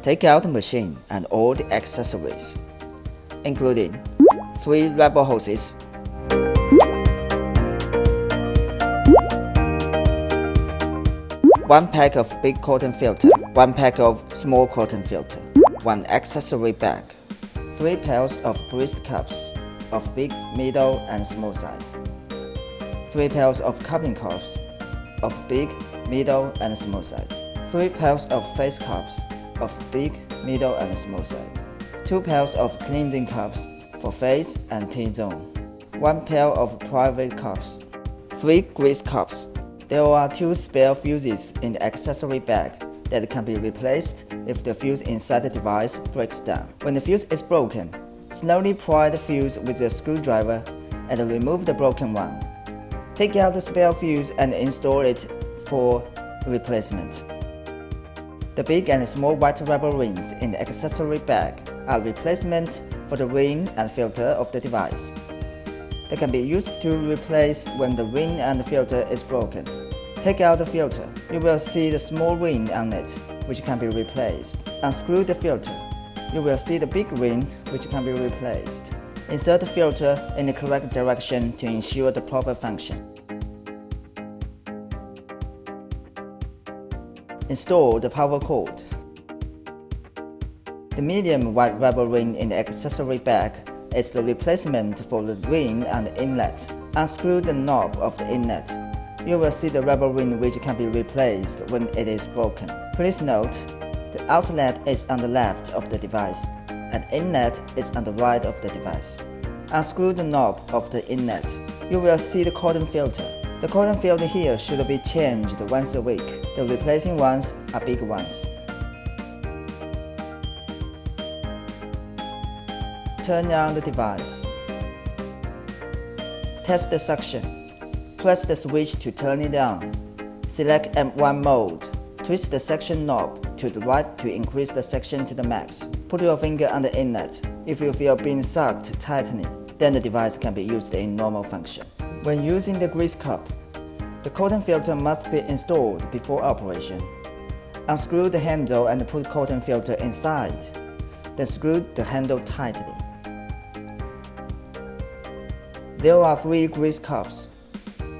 Take out the machine and all the accessories, including 3 rubber hoses, one pack of big cotton filter, 1 pack of small cotton filter, 1 accessory bag, 3 pairs of breast cups of big, middle, and small size, 3 pairs of cupping cups of big, middle, and small size, 3 pairs of face cups of big, middle, and small size, 2 pairs of cleansing cups for face and T-zone, 1 pair of private cups, 3 grease cups. There are 2 spare fuses in the accessory bag that can be replaced if the fuse inside the device breaks down. When the fuse is broken, slowly pry the fuse with a screwdriver and remove the broken one. Take out the spare fuse and install it for replacement. The big and small white rubber rings in the accessory bag are replacement for the ring and filter of the device. They can be used to replace when the ring and filter is broken. Take out the filter. You will see the small ring on it, which can be replaced. Unscrew the filter. You will see the big ring, which can be replaced. Insert the filter in the correct direction to ensure the proper function. Install the power cord. The medium white rubber ring in the accessory bag is the replacement for the ring and the inlet. Unscrew the knob of the inlet. You will see the rubber ring which can be replaced when it is broken. Please note, the outlet is on the left of the device and inlet is on the right of the device. Unscrew the knob of the inlet. You will see the cotton filter. The cotton filter here should be changed once a week. The replacing ones are big ones. Turn on the device. Test the suction. Press the switch to turn it on. Select M1 mode. Twist the suction knob to the right to increase the suction to the max. Put your finger on the inlet. If you feel being sucked tightly, then the device can be used in normal function. When using the grease cup, the cotton filter must be installed before operation. Unscrew the handle and put cotton filter inside. Then screw the handle tightly. There are 3 grease cups.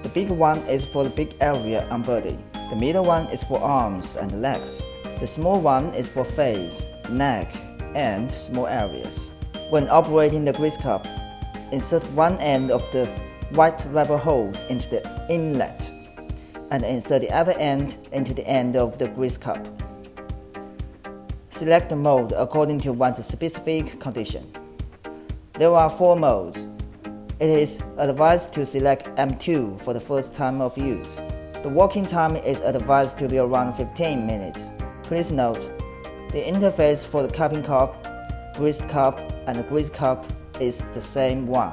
The big one is for the big area on body. The middle one is for arms and legs. The small one is for face, neck, and small areas. When operating the grease cup, insert one end of the white rubber hose into the inlet and insert the other end into the end of the grease cup. Select the mode according to one's specific condition. There are 4 modes. It is advised to select M2 for the first time of use. The working time is advised to be around 15 minutes. Please note, the interface for the cupping cup, breast cup, and the grease cup is the same one.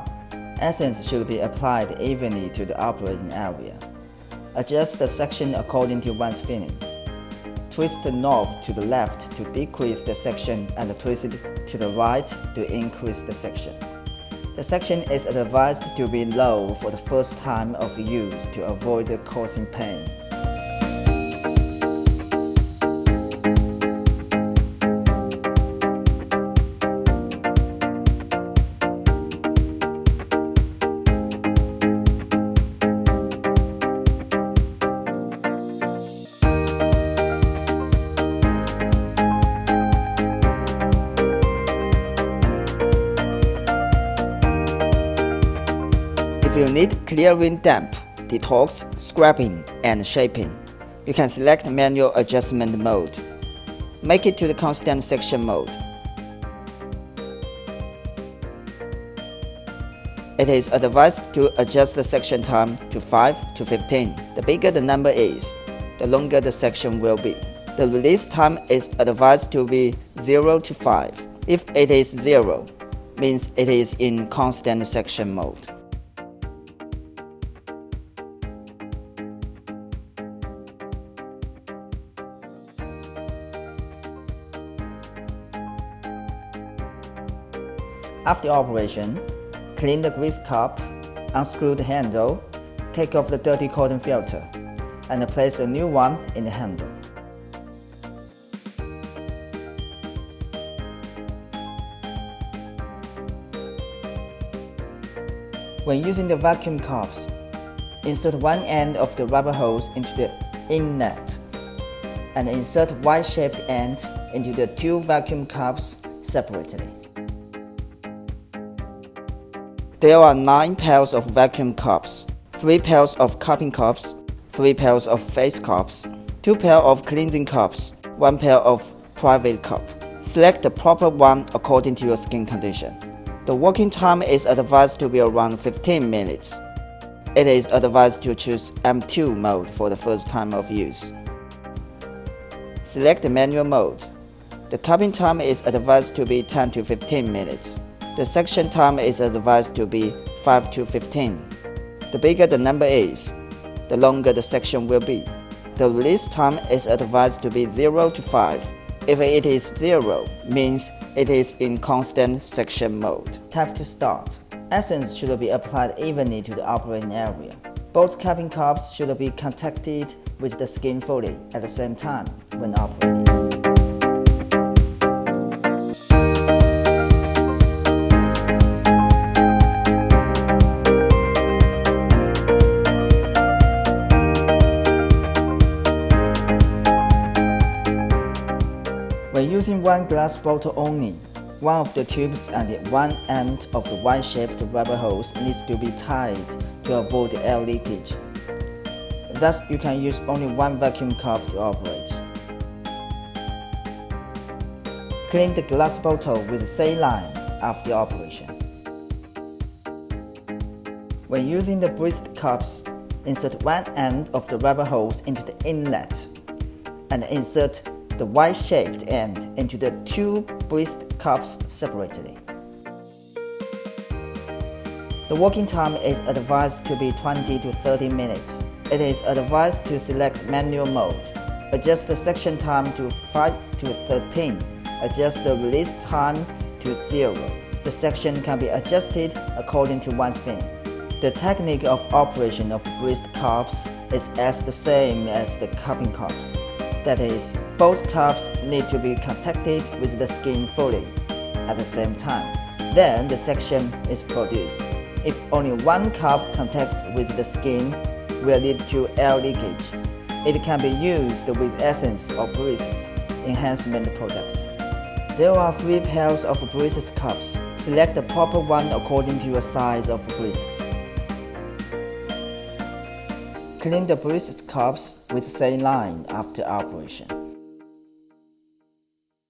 Essence should be applied evenly to the operating area. Adjust the suction according to one's feeling. Twist the knob to the left to decrease the suction and twist it to the right to increase the suction. The suction is advised to be low for the first time of use to avoid causing pain. If you need clearing damp, detox, scrubbing, and shaping, you can select manual adjustment mode. Make it to the constant section mode. It is advised to adjust the section time to 5 to 15. The bigger the number is, the longer the section will be. The release time is advised to be 0 to 5. If it is 0, means it is in constant section mode. After operation, clean the grease cup, unscrew the handle, take off the dirty cotton filter, and place a new one in the handle. When using the vacuum cups, insert one end of the rubber hose into the inlet and insert Y-shaped end into the two vacuum cups separately. There are 9 pairs of vacuum cups, 3 pairs of cupping cups, 3 pairs of face cups, 2 pairs of cleansing cups, 1 pair of private cup. Select the proper one according to your skin condition. The working time is advised to be around 15 minutes. It is advised to choose M2 mode for the first time of use. Select the manual mode. The cupping time is advised to be 10 to 15 minutes. The section time is advised to be 5 to 15. The bigger the number is, the longer the section will be. The release time is advised to be 0 to 5. If it is 0, means it is in constant section mode. Tap to start. Essence should be applied evenly to the operating area. Both cupping cups should be contacted with the skin fully at the same time when operating. When using one glass bottle only, one of the tubes and one end of the Y-shaped rubber hose needs to be tied to avoid air leakage. Thus, you can use only one vacuum cup to operate. Clean the glass bottle with saline after operation. When using the breast cups, insert one end of the rubber hose into the inlet and insert the Y-shaped end into the two breast cups separately. The working time is advised to be 20 to 30 minutes. It is advised to select manual mode. Adjust the section time to 5 to 13. Adjust the release time to 0. The section can be adjusted according to one's feeling. The technique of operation of breast cups is as the same as the cupping cups. That is, both cups need to be contacted with the skin fully at the same time. Then the section is produced. If only one cup contacts with the skin, will lead to air leakage. It can be used with Essence or breasts enhancement products. There are 3 pairs of breast cups. Select the proper one according to your size of breasts. Clean the breast cups with saline after operation.